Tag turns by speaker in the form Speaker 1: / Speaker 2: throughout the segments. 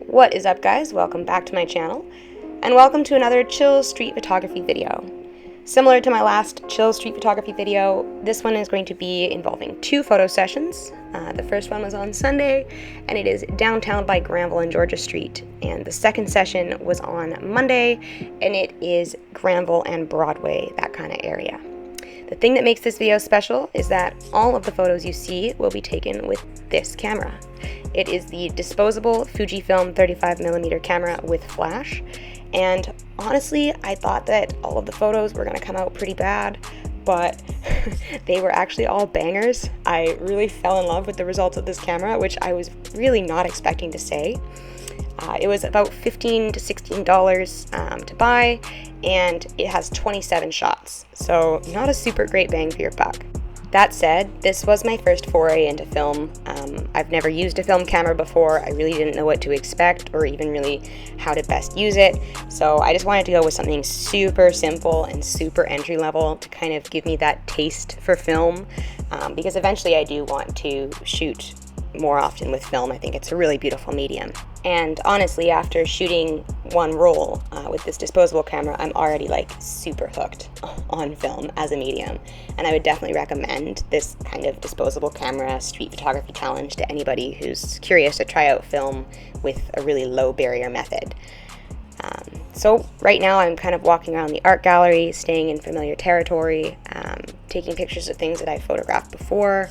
Speaker 1: What is up, guys? Welcome back to my channel, and welcome to another chill street photography video. Similar to my last chill street photography video, this one is going to be involving two photo sessions. The first one was on Sunday, and it is downtown by Granville and Georgia Street, and the second session was on Monday, and it is Granville and Broadway, that kind of area. The thing that makes this video special is that all of the photos you see will be taken with this camera. It is the disposable Fujifilm 35mm camera with flash, and honestly, I thought that all of the photos were going to come out pretty bad, but they were actually all bangers. I really fell in love with the results of this camera, which I was really not expecting to say. It was about $15 to $16 to buy, and it has 27 shots, so not a super great bang for your buck. That said, this was my first foray into film. I've never used a film camera before. I really didn't know what to expect or even really how to best use it, so I just wanted to go with something super simple and super entry level to kind of give me that taste for film, because eventually I do want to shoot more often with film. I think it's a really beautiful medium. And honestly, after shooting one roll with this disposable camera, I'm already like super hooked on film as a medium. And I would definitely recommend this kind of disposable camera street photography challenge to anybody who's curious to try out film with a really low barrier method. So right now I'm kind of walking around the art gallery, staying in familiar territory, taking pictures of things that I photographed before,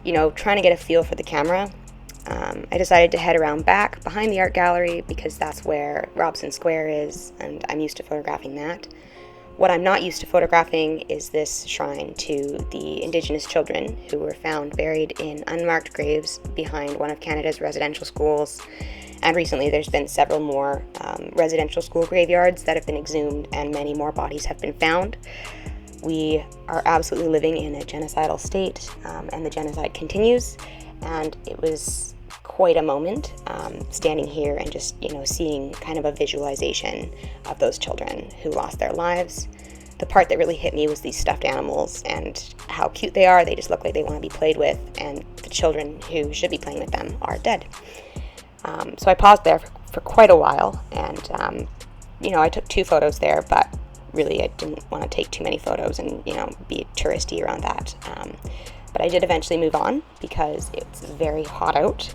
Speaker 1: trying to get a feel for the camera. I decided to head around back behind the art gallery because that's where Robson Square is, and I'm used to photographing that. What I'm not used to photographing is this shrine to the Indigenous children who were found buried in unmarked graves behind one of Canada's residential schools. And recently there's been several more residential school graveyards that have been exhumed, and many more bodies have been found. We are absolutely living in a genocidal state, and the genocide continues, and it was quite a moment standing here and just, seeing kind of a visualization of those children who lost their lives. The part that really hit me was these stuffed animals and how cute they are. They just look like they want to be played with, and the children who should be playing with them are dead. So I paused there for quite a while, and, I took two photos there, but really I didn't want to take too many photos and, be touristy around that. But I did eventually move on because it's very hot out.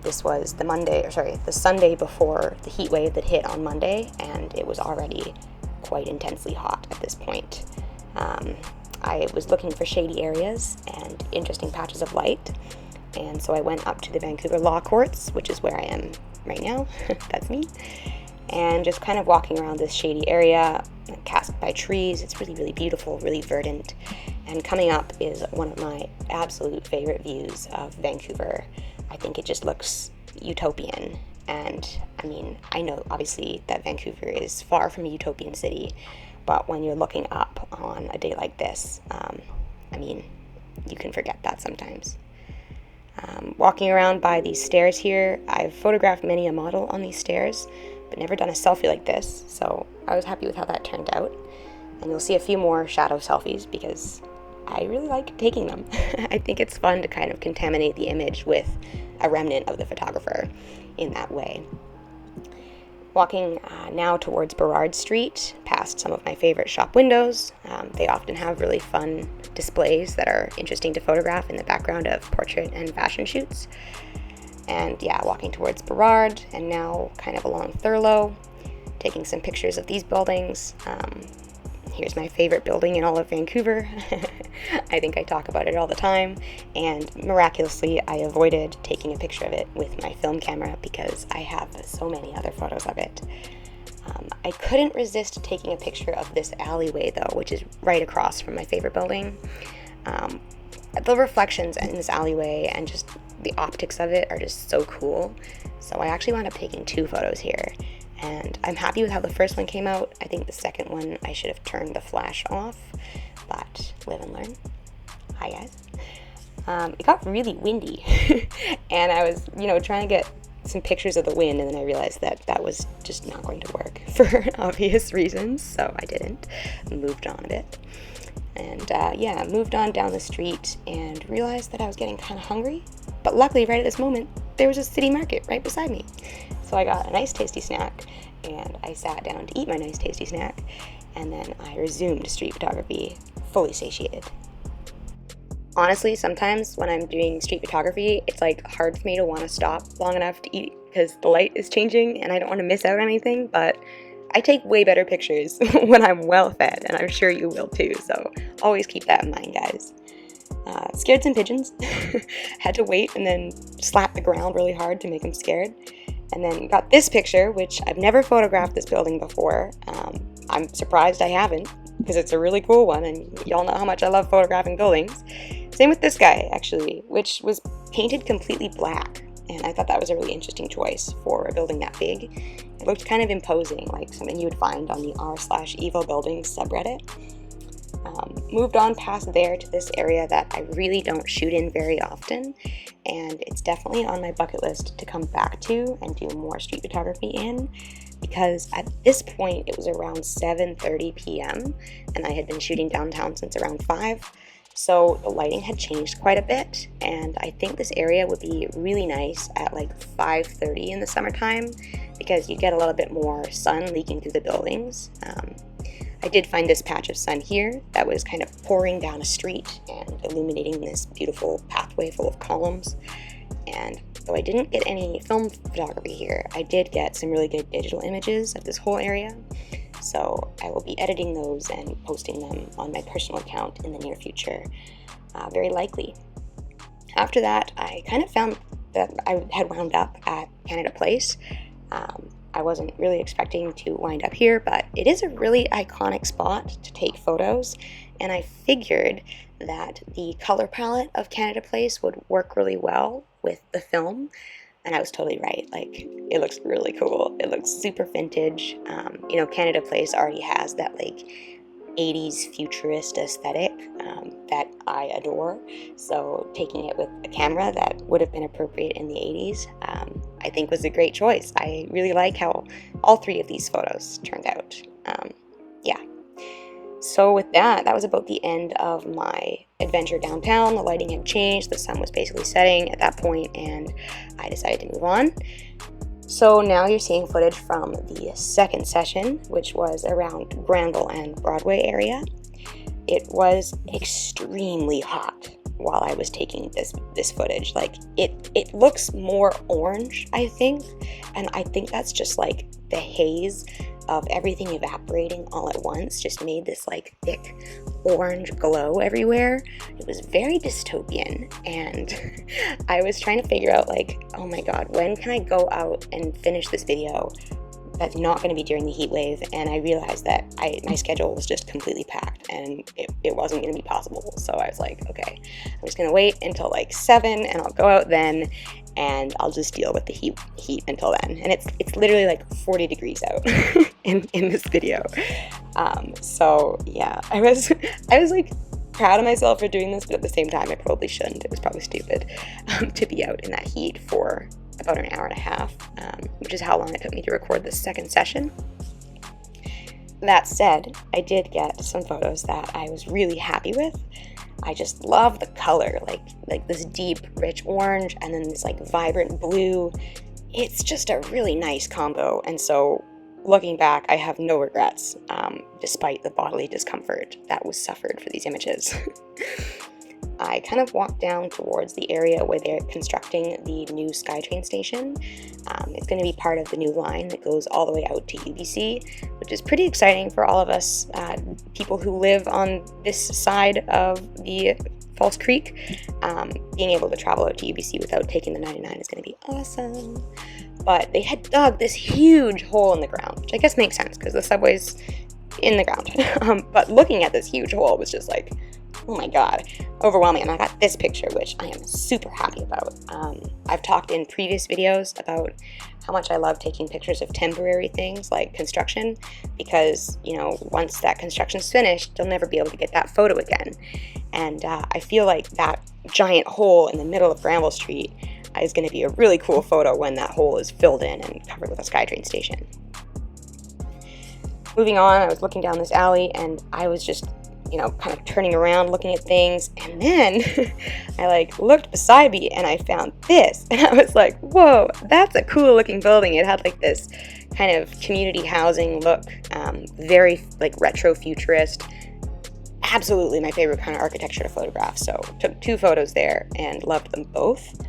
Speaker 1: This was the Sunday before the heat wave that hit on Monday, and it was already quite intensely hot at this point. I was looking for shady areas and interesting patches of light, and so I went up to the Vancouver Law Courts, which is where I am right now. That's me. And just kind of walking around this shady area, cast by trees. It's really, really beautiful, really verdant. And coming up is one of my absolute favorite views of Vancouver. I think it just looks utopian. And I know obviously that Vancouver is far from a utopian city, but when you're looking up on a day like this, you can forget that sometimes. Walking around by these stairs here, I've photographed many a model on these stairs, but never done a selfie like this, so I was happy with how that turned out. And you'll see a few more shadow selfies because I really like taking them. I think it's fun to kind of contaminate the image with a remnant of the photographer in that way. Walking now towards Burrard Street, past some of my favorite shop windows. They often have really fun displays that are interesting to photograph in the background of portrait and fashion shoots. And yeah, walking towards Burrard, and now kind of along Thurlow, taking some pictures of these buildings. Here's my favorite building in all of Vancouver. I think I talk about it all the time, and miraculously I avoided taking a picture of it with my film camera because I have so many other photos of it. I couldn't resist taking a picture of this alleyway though, which is right across from my favorite building. The reflections in this alleyway and just the optics of it are just so cool. So I actually wound up taking two photos here, and I'm happy with how the first one came out. I think the second one I should have turned the flash off, but live and learn. Hi guys. It got really windy and I was, trying to get some pictures of the wind, and then I realized that was just not going to work for obvious reasons, so I didn't. Moved on a bit. And moved on down the street and realized that I was getting kind of hungry, But luckily, right at this moment, there was a city market right beside me. So I got a nice tasty snack, and I sat down to eat my nice tasty snack, and then I resumed street photography, fully satiated. Honestly, sometimes when I'm doing street photography, it's like hard for me to want to stop long enough to eat because the light is changing and I don't want to miss out on anything, but I take way better pictures when I'm well fed, and I'm sure you will too, so always keep that in mind, guys. Scared some pigeons, had to wait and then slap the ground really hard to make them scared, and then got this picture, which I've never photographed this building before. I'm surprised I haven't, because it's a really cool one, and y'all know how much I love photographing buildings. Same with this guy, actually, which was painted completely black, and I thought that was a really interesting choice for a building that big. It looked kind of imposing, like something you would find on the r/evil buildings subreddit. Moved on past there to this area that I really don't shoot in very often, and it's definitely on my bucket list to come back to and do more street photography in, because at this point it was around 7:30 p.m. and I had been shooting downtown since around 5, so the lighting had changed quite a bit, and I think this area would be really nice at like 5:30 in the summertime because you get a little bit more sun leaking through the buildings. I did find this patch of sun here that was kind of pouring down a street and illuminating this beautiful pathway full of columns. And though I didn't get any film photography here, I did get some really good digital images of this whole area. So I will be editing those and posting them on my personal account in the near future, very likely. After that, I kind of found that I had wound up at Canada Place. I wasn't really expecting to wind up here, but it is a really iconic spot to take photos, and I figured that the color palette of Canada Place would work really well with the film, and I was totally right. Like, it looks really cool. It looks super vintage. Canada Place already has that like 80s futurist aesthetic that I adore, so taking it with a camera that would have been appropriate in the 80s, I think was a great choice. I really like how all 3 of these photos turned out. So with that was about the end of my adventure downtown. The lighting had changed, the sun was basically setting at that point, and I decided to move on. So now you're seeing footage from the second session, which was around Granville and Broadway area. It was extremely hot while I was taking this footage. Like, it looks more orange, I think, and I think that's just like the haze of everything evaporating all at once just made this like thick orange glow everywhere. It was very dystopian, and I was trying to figure out like, oh my god, when can I go out and finish this video that's not going to be during the heat wave? And I realized that my schedule was just completely packed and it wasn't going to be possible. So I was like, okay, I'm just going to wait until like 7 and I'll go out then, and I'll just deal with the heat until then. And it's literally like 40 degrees out in this video. So yeah, I was like proud of myself for doing this, but at the same time I probably shouldn't. It was probably stupid to be out in that heat for about an hour and a half, which is how long it took me to record this second session. That said, I did get some photos that I was really happy with. I just love the color, like this deep, rich orange and then this like vibrant blue. It's just a really nice combo, and so looking back, I have no regrets, despite the bodily discomfort that was suffered for these images. I kind of walked down towards the area where they're constructing the new SkyTrain station. It's going to be part of the new line that goes all the way out to UBC, which is pretty exciting for all of us people who live on this side of the False Creek. Being able to travel out to UBC without taking the 99 is going to be awesome. But they had dug this huge hole in the ground, which I guess makes sense because the subway's in the ground. But looking at this huge hole was just like, oh my god, overwhelming. And I got this picture, which I am super happy about. I've talked in previous videos about how much I love taking pictures of temporary things like construction, because, once that construction's finished, you'll never be able to get that photo again. And I feel like that giant hole in the middle of Granville Street is going to be a really cool photo when that hole is filled in and covered with a SkyTrain station. Moving on, I was looking down this alley and I was just you know, kind of turning around, looking at things, and then I like looked beside me and I found this, and I was like, whoa, that's a cool looking building. It had like this kind of community housing look, very like retro futurist. Absolutely my favorite kind of architecture to photograph. So took 2 photos there and loved them both.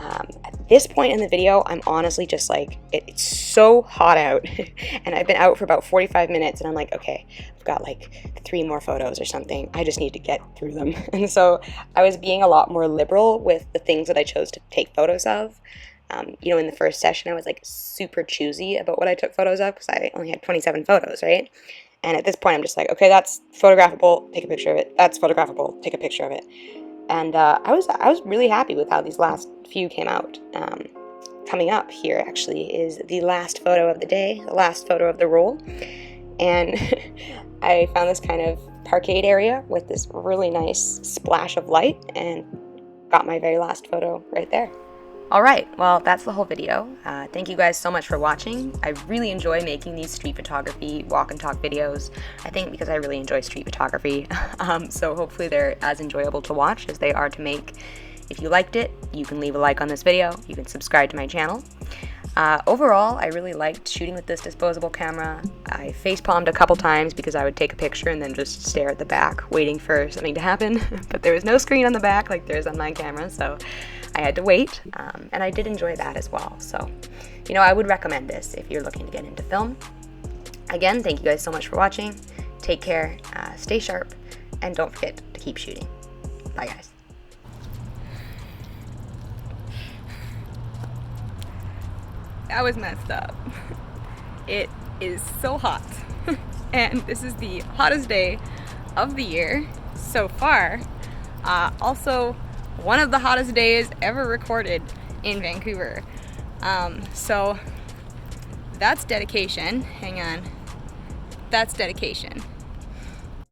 Speaker 1: At this point in the video, I'm honestly just like, it's so hot out and I've been out for about 45 minutes and I'm like, okay, I've got like 3 more photos or something. I just need to get through them. And so I was being a lot more liberal with the things that I chose to take photos of. You know, in the first session, I was like super choosy about what I took photos of because I only had 27 photos, right? And at this point, I'm just like, okay, that's photographable, take a picture of it. That's photographable, take a picture of it. And I was really happy with how these last few came out. Coming up here, actually, is the last photo of the day, the last photo of the roll. And I found this kind of parkade area with this really nice splash of light and got my very last photo right there. Alright, well, that's the whole video. Thank you guys so much for watching. I really enjoy making these street photography walk and talk videos. I think because I really enjoy street photography. So hopefully they're as enjoyable to watch as they are to make. If you liked it, you can leave a like on this video. You can subscribe to my channel. Overall, I really liked shooting with this disposable camera. I facepalmed a couple times because I would take a picture and then just stare at the back, waiting for something to happen. But there was no screen on the back like there is on my camera, so I had to wait, and I did enjoy that as well. So, you know, I would recommend this if you're looking to get into film. Again, thank you guys so much for watching. Take care, stay sharp, and don't forget to keep shooting. Bye, guys. That was messed up. It is so hot, and this is the hottest day of the year so far. Also, one of the hottest days ever recorded in Vancouver. So that's dedication. Hang on. That's dedication.